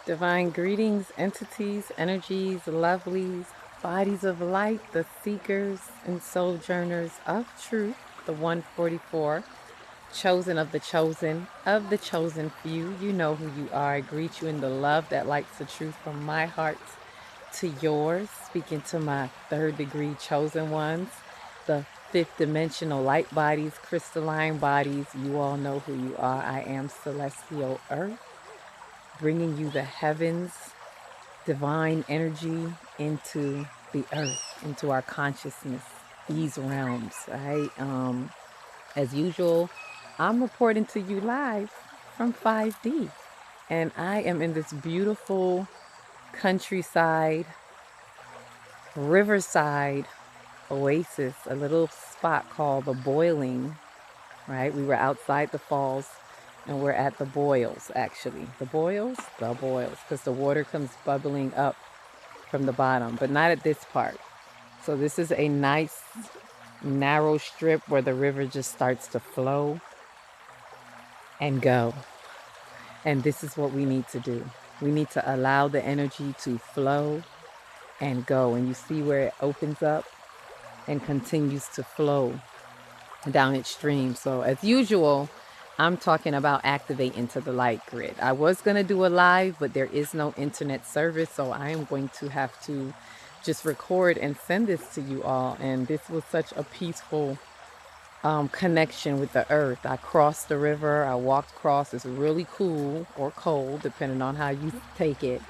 Divine greetings, entities, energies, lovelies, bodies of light, the seekers and sojourners of truth, the 144, chosen of the chosen few. You know who you are. I greet you in the love that lights the truth from my heart to yours, speaking to my third degree chosen ones, the fifth dimensional light bodies, crystalline bodies. You all know who you are. I am Celestial Earth, bringing you the heavens, divine energy into the earth, into our consciousness, these realms, right? As usual, I'm reporting to you live from 5D, and I am in this beautiful countryside, riverside oasis, a little spot called the Boiling, right? We were outside the falls and we're at the boils, actually. The boils? The boils, because the water comes bubbling up from the bottom, but not at this part. So this is a nice narrow strip where the river just starts to flow and go. And this is what we need to do. We need to allow the energy to flow and go. And you see where it opens up and continues to flow down its stream. So as usual, I'm talking about activate into the light grid. I was going to do a live, but there is no internet service. So I am going to have to just record and send this to you all. And this was such a peaceful connection with the earth. I crossed the river. I walked across. It's really cool or cold, depending on how you take it.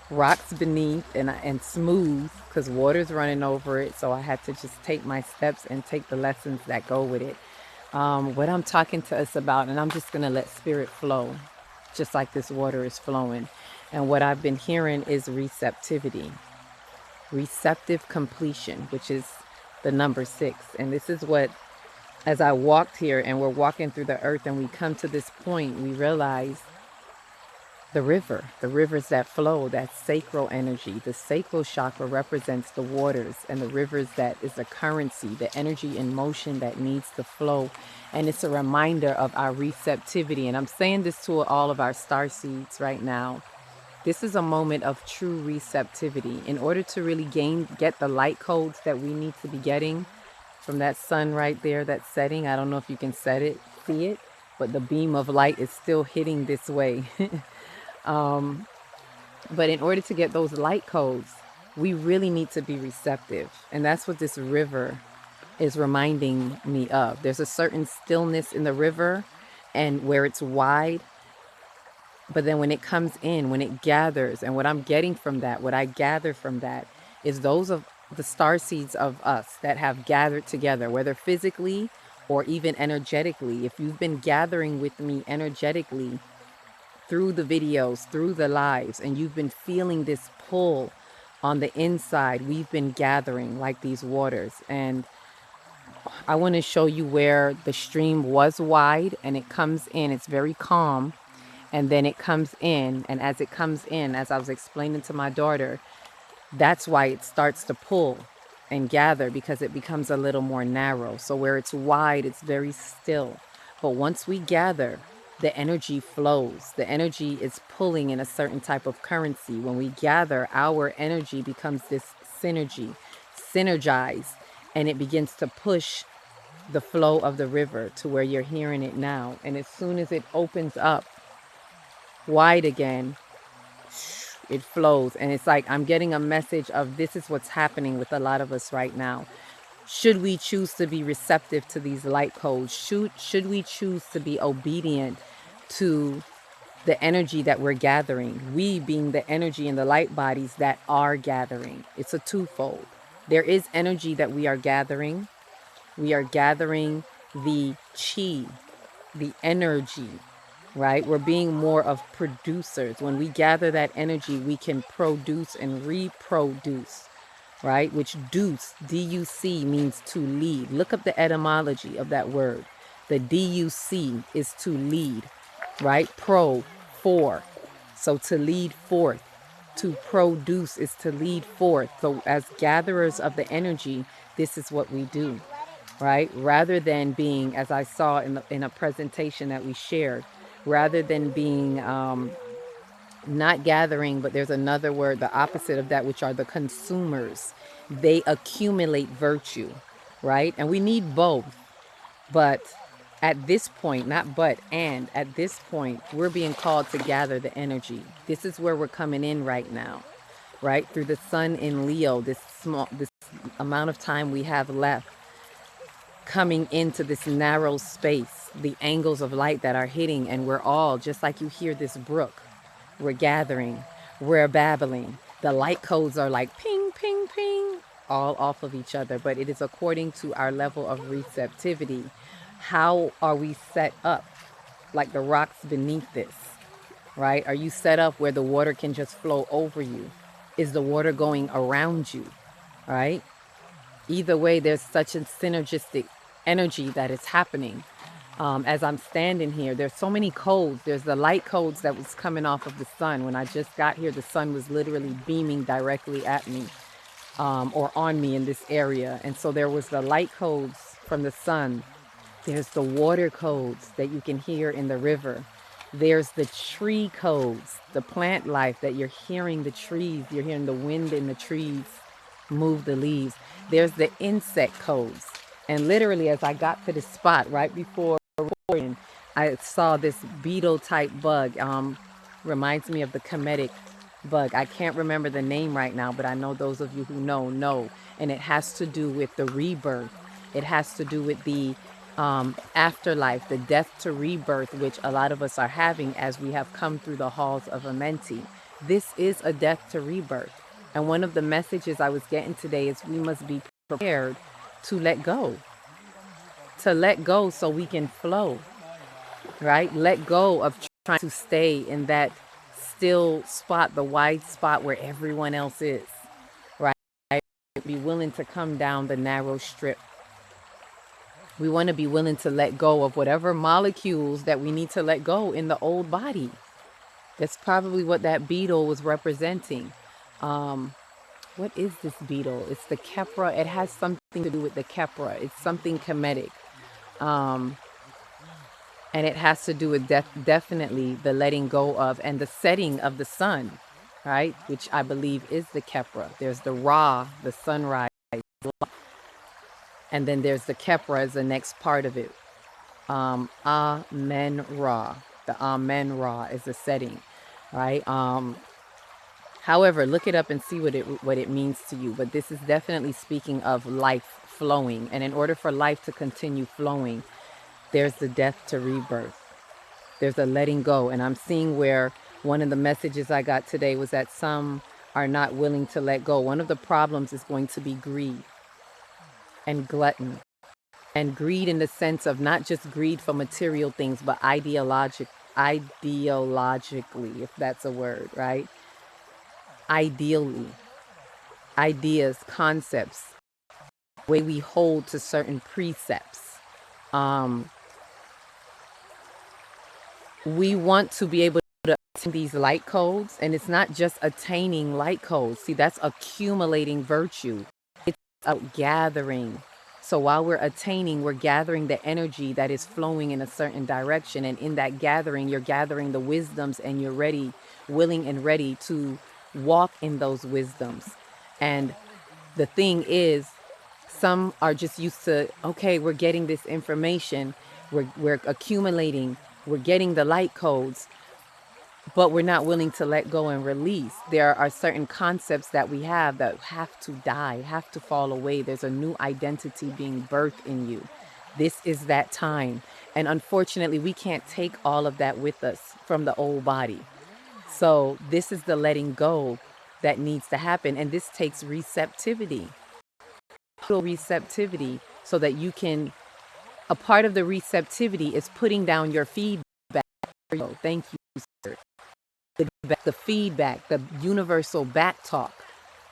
Rocks beneath and smooth because water's running over it. So I had to just take my steps and take the lessons that go with it. What I'm talking to us about, and I'm just going to let spirit flow, just like this water is flowing. And what I've been hearing is receptivity, receptive completion, which is the number 6. And this is what, as I walked here and we're walking through the earth and we come to this point, we realize the rivers that flow, that sacral energy. The sacral chakra represents the waters, and the rivers that is the currency, the energy in motion that needs to flow. And it's a reminder of our receptivity. And I'm saying this to all of our star seeds right now. This is a moment of true receptivity. In order to really get the light codes that we need to be getting from that sun right there, that setting. I don't know if you can see it, but the beam of light is still hitting this way. But in order to get those light codes, we really need to be receptive. And that's what this river is reminding me of. There's a certain stillness in the river and where it's wide. But then when it comes in, when it gathers, and what I'm getting from that, what I gather from that is those of the star seeds of us that have gathered together, whether physically or even energetically. If you've been gathering with me energetically, through the videos, through the lives, and you've been feeling this pull on the inside, we've been gathering like these waters. And I want to show you where the stream was wide and it comes in, it's very calm, and then it comes in, and as it comes in, as I was explaining to my daughter, that's why it starts to pull and gather, because it becomes a little more narrow. So where it's wide, it's very still. But once we gather, the energy flows. The energy is pulling in a certain type of currency. When we gather, our energy becomes this synergized, and it begins to push the flow of the river to where you're hearing it now. And as soon as it opens up wide again, it flows. And it's like I'm getting a message of this is what's happening with a lot of us right now. Should we choose to be receptive to these light codes? Should we choose to be obedient to the energy that we're gathering? We being the energy and the light bodies that are gathering. It's a twofold. There is energy that we are gathering. We are gathering the chi, the energy, right? We're being more of producers. When we gather that energy, we can produce and reproduce, right? Which deuce, D-U-C, means to lead. Look up the etymology of that word. The D-U-C is to lead, right? For. So to lead forth. To produce is to lead forth. So as gatherers of the energy, this is what we do, right? Rather than being, as I saw in a presentation that we shared, rather than being Not gathering, but there's another word, the opposite of that, which are the consumers. They accumulate virtue, right? And we need both. But at this point, not but, and at this point, we're being called to gather the energy. This is where we're coming in right now, right? Through the sun in Leo, this amount of time we have left, coming into this narrow space, the angles of light that are hitting, and we're all, just like you hear this brook, we're gathering, we're babbling. The light codes are like ping, ping, ping, all off of each other, but it is according to our level of receptivity. How are we set up? Like the rocks beneath this, right? Are you set up where the water can just flow over you? Is the water going around you, right? Either way, there's such a synergistic energy that is happening. As I'm standing here, there's so many codes. There's the light codes that was coming off of the sun. When I just got here, the sun was literally beaming directly at me, or on me in this area. And so there was the light codes from the sun. There's the water codes that you can hear in the river. There's the tree codes, the plant life that you're hearing the trees. You're hearing the wind in the trees move the leaves. There's the insect codes. And literally, as I got to the spot right before recording, I saw this beetle type bug. Reminds me of the Kemetic bug. I can't remember the name right now, but I know those of you who know. And it has to do with the rebirth. It has to do with the afterlife, the death to rebirth, which a lot of us are having as we have come through the halls of Amenti. This is a death to rebirth. And one of the messages I was getting today is we must be prepared to let go. To let go so we can flow, right? Let go of trying to stay in that still spot, the wide spot where everyone else is, right? Be willing to come down the narrow strip. We want to be willing to let go of whatever molecules that we need to let go in the old body. That's probably what that beetle was representing. What is this beetle? It's the Kepra. It has something to do with the Kepra. It's something Kemetic. And it has to do with definitely the letting go of and the setting of the sun, right? Which I believe is the Kepra. There's the Ra, the sunrise. And then there's the Kepra as the next part of it. Amen Ra. The Amen Ra is the setting, right? However, look it up and see what it means to you. But this is definitely speaking of life flowing. And in order for life to continue flowing, there's the death to rebirth. There's a letting go. And I'm seeing where one of the messages I got today was that some are not willing to let go. One of the problems is going to be greed and gluttony. And greed in the sense of not just greed for material things, but ideologically, if that's a word, right? Ideally, ideas, concepts, the way we hold to certain precepts. We want to be able to attain these light codes, and it's not just attaining light codes. See, that's accumulating virtue. It's about gathering. So while we're attaining, we're gathering the energy that is flowing in a certain direction. And in that gathering, you're gathering the wisdoms, and you're ready, willing and ready to walk in those wisdoms. And the thing is, some are just used to, okay, we're getting this information, we're accumulating, we're getting the light codes, but we're not willing to let go and release. There are certain concepts that we have that have to die, have to fall away. There's a new identity being birthed in you. This is that time. And unfortunately, we can't take all of that with us from the old body. So this is the letting go that needs to happen. And this takes receptivity. Receptivity, so that you can, a part of the receptivity is putting down your feedback. Thank you, sir. The feedback, the universal back talk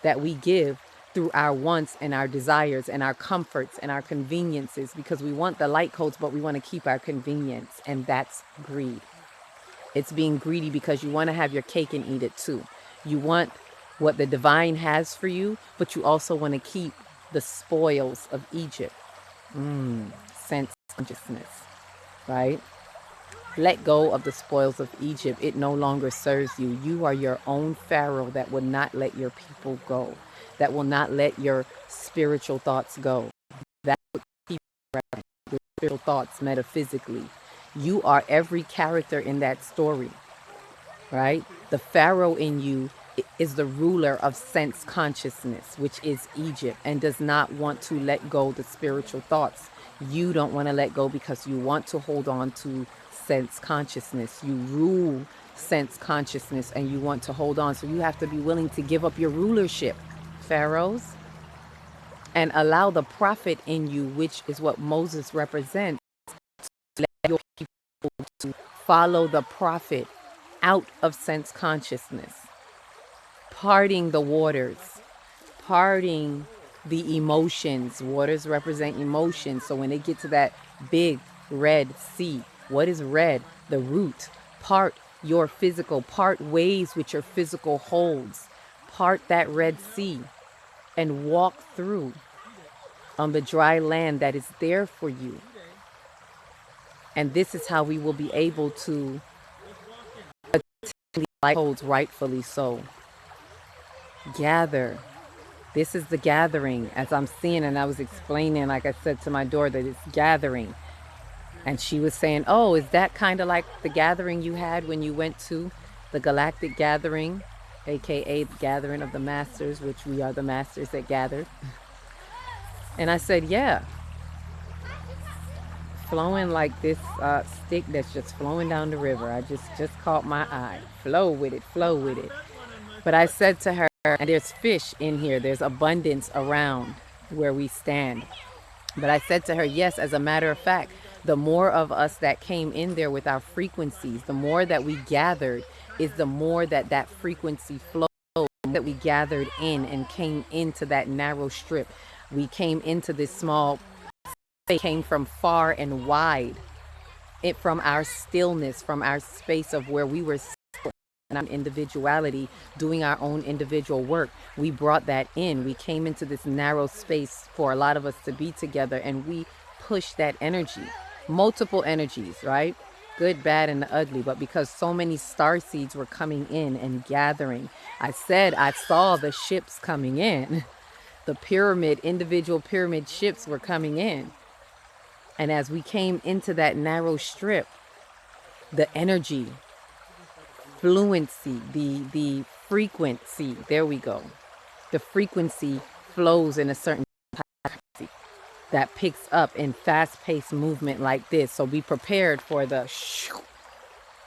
that we give through our wants and our desires and our comforts and our conveniences, because we want the light codes, but we want to keep our convenience. And that's greed. It's being greedy because you want to have your cake and eat it too. You want what the divine has for you, but you also want to keep the spoils of Egypt. Sense consciousness, right? Let go of the spoils of Egypt. It no longer serves you. You are your own Pharaoh that will not let your people go, that will not let your spiritual thoughts go. That's what keeps your spiritual thoughts metaphysically. You are every character in that story, right? The Pharaoh in you is the ruler of sense consciousness, which is Egypt, and does not want to let go the spiritual thoughts. You don't want to let go because you want to hold on to sense consciousness. You rule sense consciousness and you want to hold on. So you have to be willing to give up your rulership, pharaohs, and allow the prophet in you, which is what Moses represents, to let your people to follow the prophet out of sense consciousness, parting the waters, parting the emotions. Waters represent emotions. So when they get to that big red sea, what is red? The root. Part your physical, part ways which your physical holds. Part that Red Sea and walk through on the dry land that is there for you. And this is how we will be able to holds rightfully so. Gather. This is the gathering, as I'm seeing, and I was explaining, like I said to my daughter, that it's gathering. And she was saying, oh, is that kind of like the gathering you had when you went to the galactic gathering, aka the gathering of the masters, which we are the masters that gathered? And I said, yeah, flowing like this stick that's just flowing down the river. I just caught my eye. Flow with it, flow with it. But I said to her, and there's fish in here, there's abundance around where we stand. But I said to her, yes, as a matter of fact, the more of us that came in there with our frequencies, the more that we gathered, is the more that that frequency flowed, that we gathered in and came into that narrow strip. We came into this small, it came from far and wide, it from our stillness, from our space of where we were and our individuality, doing our own individual work. We brought that in. We came into this narrow space for a lot of us to be together, and we pushed that energy, multiple energies, right? Good, bad, and the ugly. But because so many star seeds were coming in and gathering, I said I saw the ships coming in. The pyramid, individual pyramid ships were coming in. And as we came into that narrow strip, the energy, fluency, the frequency, there we go. The frequency flows in a certain frequency that picks up in fast-paced movement like this. So be prepared for the shoo.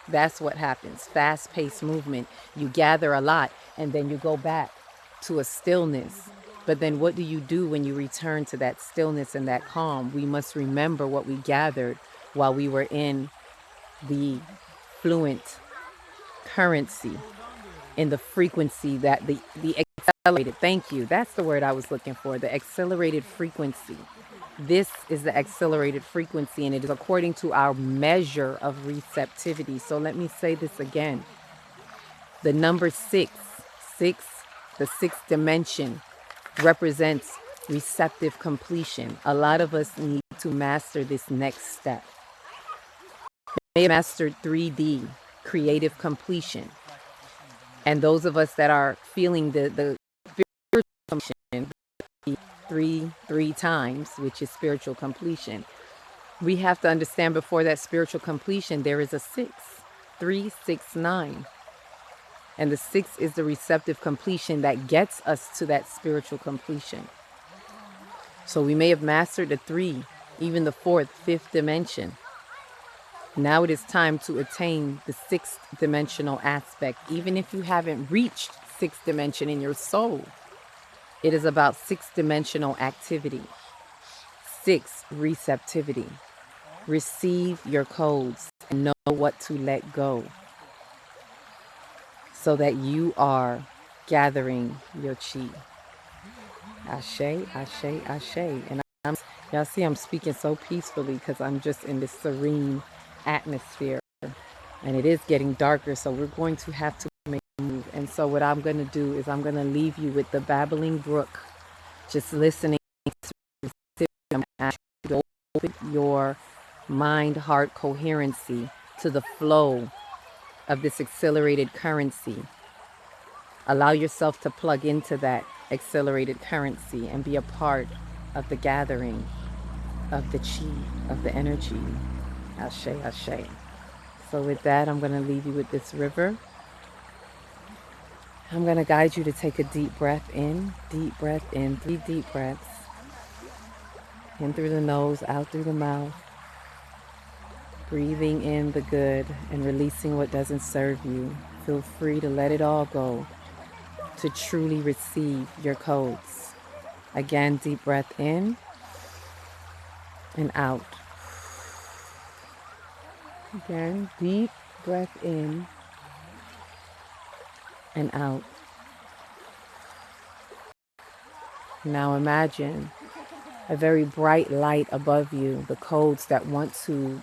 That's what happens. Fast-paced movement. You gather a lot and then you go back to a stillness. But then what do you do when you return to that stillness and that calm? We must remember what we gathered while we were in the fluent currency, in the frequency, that the accelerated, thank you, that's the word I was looking for, the accelerated frequency. This is the accelerated frequency, and it is according to our measure of receptivity. So let me say this again. The number six, the sixth dimension, represents receptive completion. A lot of us need to master this next step. They mastered 3D, creative completion. And those of us that are feeling the spiritual completion three times, which is spiritual completion, we have to understand before that spiritual completion, there is a 6, 3, 6, 9. And the 6 is the receptive completion that gets us to that spiritual completion. So we may have mastered the 3, even the 4th, 5th dimension. Now it is time to attain the 6th dimensional aspect. Even if you haven't reached 6th dimension in your soul, it is about 6th dimensional activity. 6, receptivity. Receive your codes and know what to let go, so that you are gathering your chi. Ashe, ashe, ashe. And y'all see I'm speaking so peacefully because I'm just in this serene atmosphere. And it is getting darker, so we're going to have to make a move. And so what I'm going to do is I'm going to leave you with the babbling brook, just listening to open your mind, heart coherency to the flow of this accelerated currency. Allow yourself to plug into that accelerated currency and be a part of the gathering of the chi, of the energy. Ashe, ashe. So with that, I'm going to leave you with this river. I'm going to guide you to take a deep breath in, 3 deep breaths. In through the nose, out through the mouth. Breathing in the good and releasing what doesn't serve you. Feel free to let it all go, to truly receive your codes. Again, deep breath in and out. Again, deep breath in and out. Now imagine a very bright light above you, the codes that want to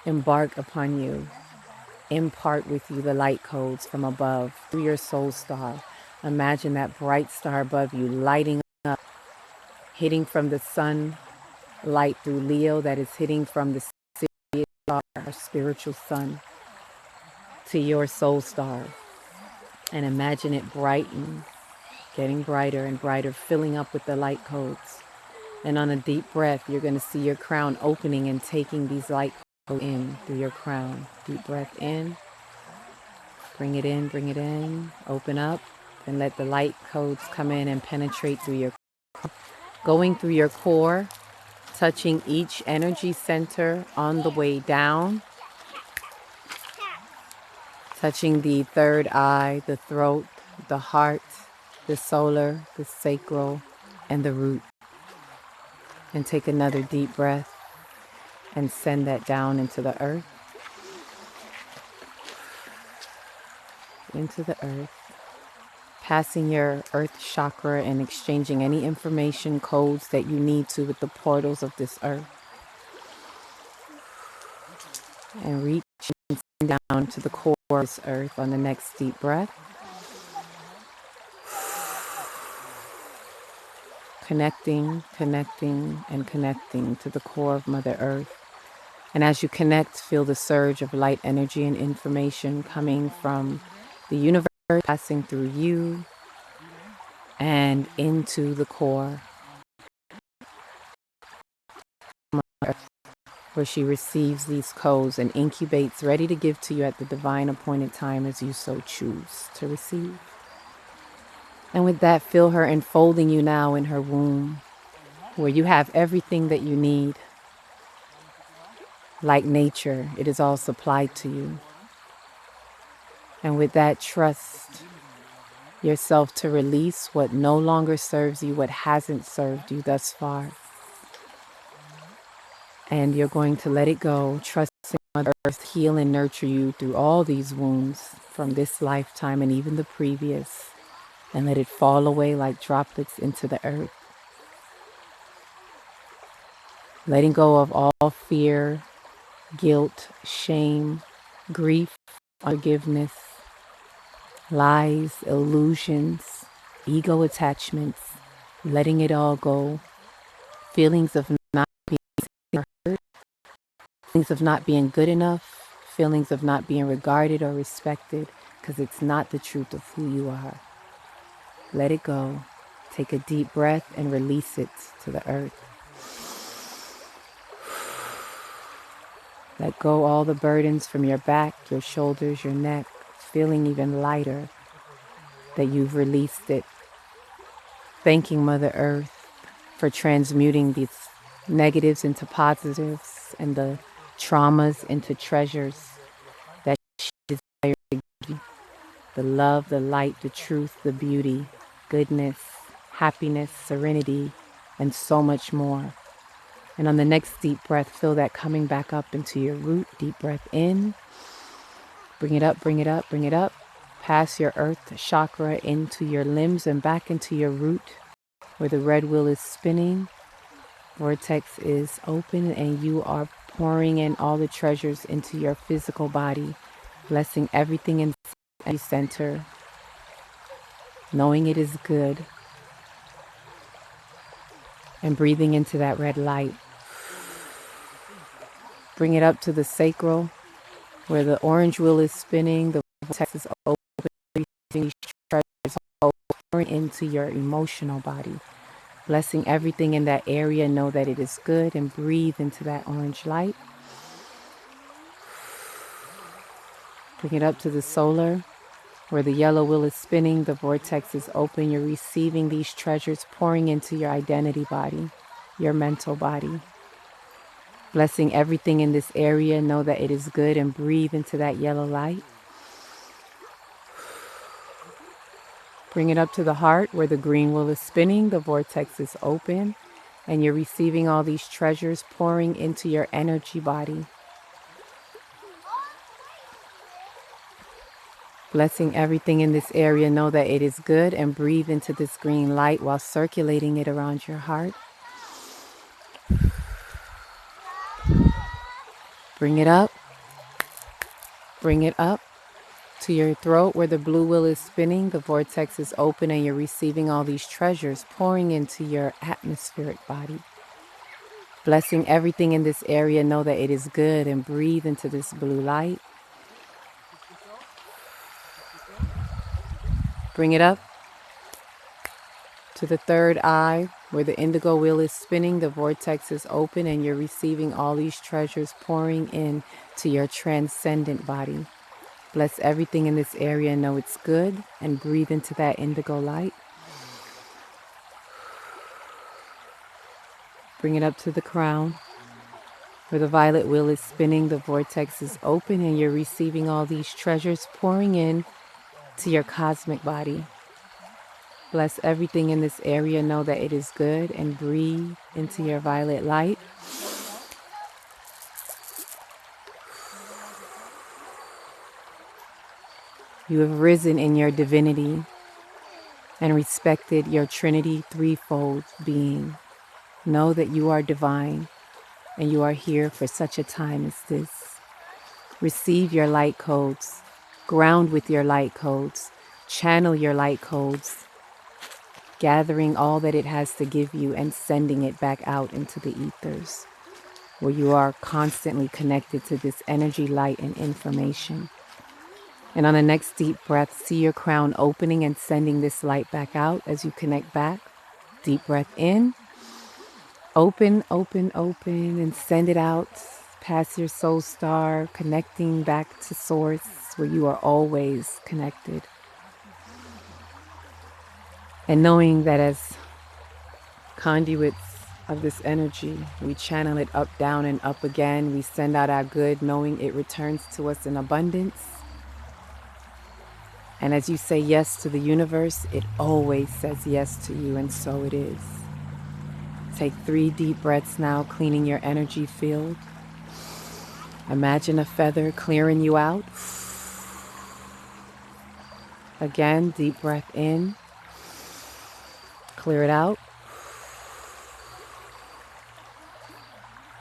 embark upon you, impart with you the light codes from above through your soul star. Imagine that bright star above you lighting up, hitting from the sun light through Leo, that is hitting from the star, our spiritual sun, to your soul star. And imagine it brighten, getting brighter and brighter, filling up with the light codes. And on a deep breath, you're going to see your crown opening and taking these light codes in through your crown. Deep breath in. Bring it in, open up, and let the light codes come in and penetrate through your core. Going through your core, touching each energy center on the way down, touching the third eye, the throat, the heart, the solar, the sacral, and the root. And take another deep breath and send that down into the earth. Into the earth. Passing your earth chakra and exchanging any information codes that you need to with the portals of this earth. And reaching down to the core of this earth on the next deep breath. Connecting, and connecting to the core of Mother Earth. And as you connect, feel the surge of light energy and information coming from the universe, passing through you and into the core, where she receives these codes and incubates, ready to give to you at the divine appointed time as you so choose to receive. And with that, feel her enfolding you now in her womb, where you have everything that you need. Like nature, it is all supplied to you. And with that, trust yourself to release what no longer serves you, what hasn't served you thus far. And you're going to let it go, trusting Mother Earth heal and nurture you through all these wounds from this lifetime and even the previous. And let it fall away like droplets into the earth. Letting go of all fear, guilt, shame, grief, unforgiveness, lies, illusions, ego attachments, letting it all go. Feelings of not being heard, feelings of not being good enough, feelings of not being regarded or respected, because it's not the truth of who you are. Let it go. Take a deep breath and release it to the earth. Let go all the burdens from your back, your shoulders, your neck, feeling even lighter that you've released it. Thanking Mother Earth for transmuting these negatives into positives and the traumas into treasures that she desires to give you. The love, the light, the truth, the beauty, goodness, happiness, serenity, and so much more. And on the next deep breath, feel that coming back up into your root. Deep breath in. Bring it up, bring it up, bring it up. Pass your earth chakra into your limbs and back into your root, where the red wheel is spinning. Vortex is open and you are pouring in all the treasures into your physical body, blessing everything in every center, knowing it is good, and breathing into that red light. Bring it up to the sacral, Where the orange wheel is spinning, the vortex is open, these treasures pouring into your emotional body. Blessing everything in that area, know that it is good, and breathe into that orange light. Bring it up to the solar, where the yellow wheel is spinning, the vortex is open. You're receiving these treasures pouring into your identity body, your mental body. Blessing everything in this area, know that it is good, and breathe into that yellow light. Bring it up to the heart, where the green wheel is spinning, the vortex is open, and you're receiving all these treasures pouring into your energy body. Blessing everything in this area, know that it is good, and breathe into this green light while circulating it around your heart. Bring it up. Bring it up to your throat, where the blue wheel is spinning, the vortex is open, and you're receiving all these treasures pouring into your atmospheric body. Blessing everything in this area, know that it is good, and breathe into this blue light. Bring it up to the third eye, where the indigo wheel is spinning, the vortex is open, and you're receiving all these treasures pouring in to your transcendent body. Bless everything in this area, know it's good, and breathe into that indigo light. Bring it up to the crown, where the violet wheel is spinning, the vortex is open, and you're receiving all these treasures pouring in to your cosmic body. Bless everything in this area, know that it is good, and breathe into your violet light. You have risen in your divinity and respected your Trinity threefold being. Know that you are divine, and you are here for such a time as this. Receive your light codes, ground with your light codes, channel your light codes, gathering all that it has to give you and sending it back out into the ethers, where you are constantly connected to this energy, light, and information. And on the next deep breath, see your crown opening and sending this light back out as you connect back. Deep breath in, open, open, open, and send it out past your soul star, connecting back to source, where you are always connected. And knowing that as conduits of this energy, we channel it up, down, and up again. We send out our good, knowing it returns to us in abundance. And as you say yes to the universe, it always says yes to you, and so it is. Take 3 deep breaths now, cleaning your energy field. Imagine a feather clearing you out. Again, deep breath in. Clear it out.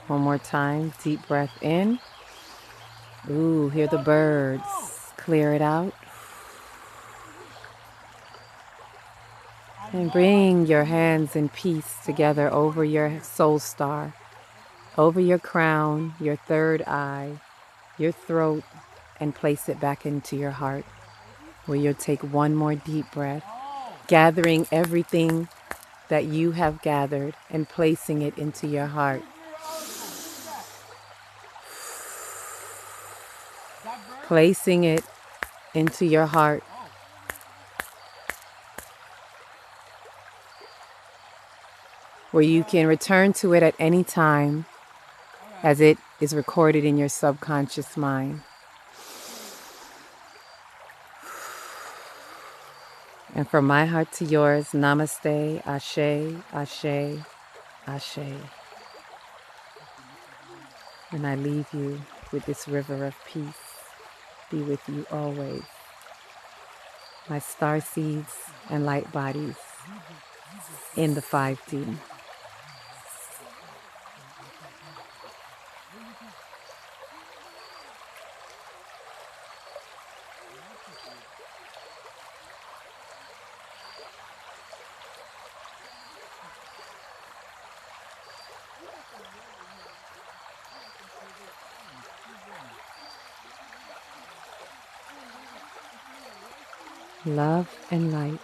One more time, deep breath in. Ooh, hear the birds. Clear it out. And bring your hands in peace together over your soul star, over your crown, your third eye, your throat, and place it back into your heart, where you'll take one more deep breath, gathering everything that you have gathered and placing it into your heart. Placing it into your heart. Where you can return to it at any time as it is recorded in your subconscious mind. And from my heart to yours, namaste, ashe, ashe, ashe. And I leave you with this river of peace. Be with you always. My star seeds and light bodies in the 5D. Love and light.